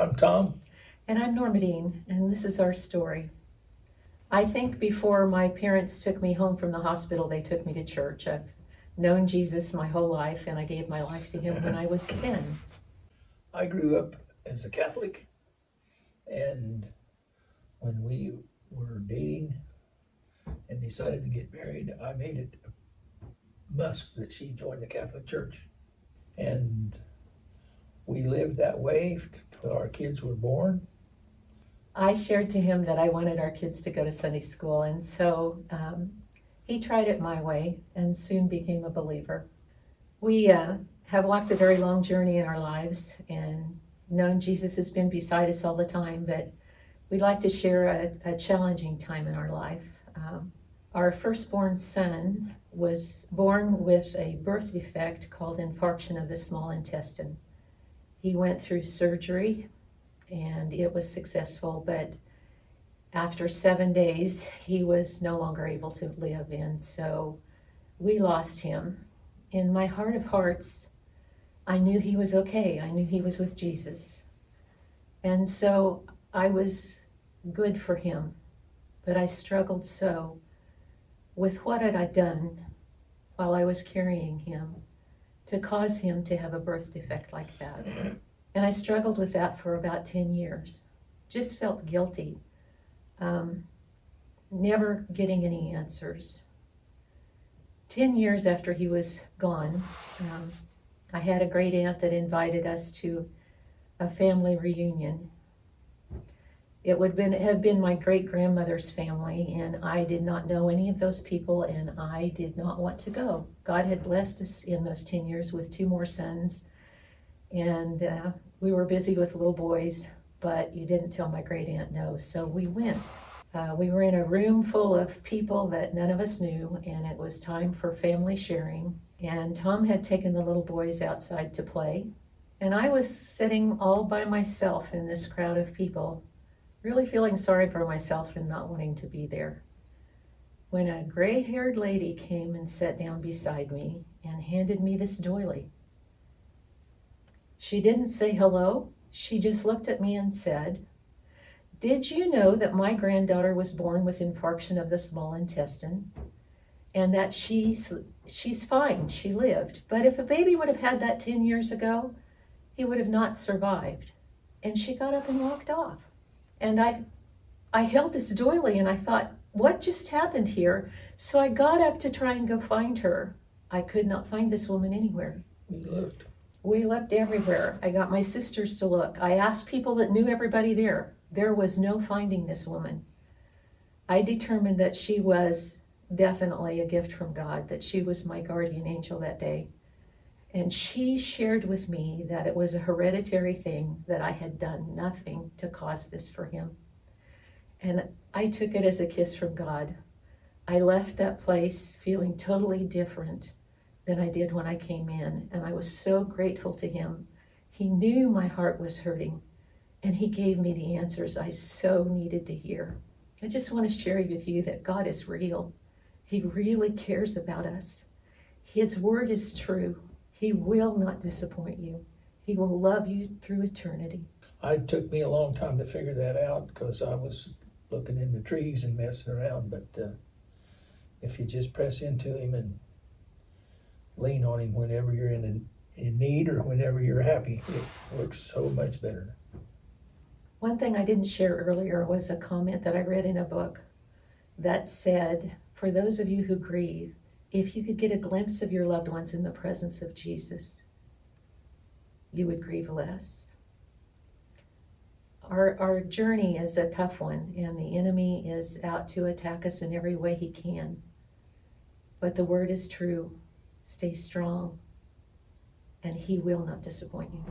I'm Tom. And I'm Normadine, and this is our story. I think before my parents took me home from the hospital, they took me to church. I've known Jesus my whole life, and I gave my life to him when I was 10. I grew up as a Catholic, and when we were dating and decided to get married, I made it a must that she join the Catholic Church. And we lived that way till our kids were born. I shared to him that I wanted our kids to go to Sunday school, and so he tried it my way and soon became a believer. We have walked a very long journey in our lives and known Jesus has been beside us all the time, but we'd like to share a challenging time in our life. Our firstborn son was born with a birth defect called infarction of the small intestine. He went through surgery and it was successful, but after 7 days, he was no longer able to live, and so we lost him. In my heart of hearts, I knew he was okay. I knew he was with Jesus. And so I was good for him, but I struggled so with what had I done while I was carrying him to cause him to have a birth defect like that. And I struggled with that for about 10 years. Just felt guilty, never getting any answers. 10 years after he was gone, I had a great aunt that invited us to a family reunion. It would have been my great-grandmother's family, and I did not know any of those people, and I did not want to go. God had blessed us in those 10 years with 2 more sons, and we were busy with little boys, but you didn't tell my great-aunt no, so we went. We were in a room full of people that none of us knew, and it was time for family sharing, and Tom had taken the little boys outside to play, and I was sitting all by myself in this crowd of people, really feeling sorry for myself and not wanting to be there, when a gray-haired lady came and sat down beside me and handed me this doily. She didn't say hello. She just looked at me and said, "Did you know that my granddaughter was born with infarction of the small intestine and that she's fine, she lived, but if a baby would have had that 10 years ago, he would have not survived." And she got up and walked off. And I held this doily and I thought, what just happened here? So I got up to try and go find her. I could not find this woman anywhere. We looked everywhere. I got my sisters to look. I asked people that knew everybody there. There was no finding this woman. I determined that she was definitely a gift from God, that she was my guardian angel that day. And she shared with me that it was a hereditary thing, that I had done nothing to cause this for him. And I took it as a kiss from God. I left that place feeling totally different than I did when I came in, and I was so grateful to him. He knew my heart was hurting, and he gave me the answers I so needed to hear. I just want to share with you that God is real. He really cares about us. His word is true. He will not disappoint you. He will love you through eternity. It took me a long time to figure that out because I was looking in the trees and messing around, but if you just press into him and lean on him whenever you're in need or whenever you're happy, it works so much better. One thing I didn't share earlier was a comment that I read in a book that said, for those of you who grieve, if you could get a glimpse of your loved ones in the presence of Jesus, you would grieve less. Our journey is a tough one, and the enemy is out to attack us in every way he can. But the word is true. Stay strong, and he will not disappoint you.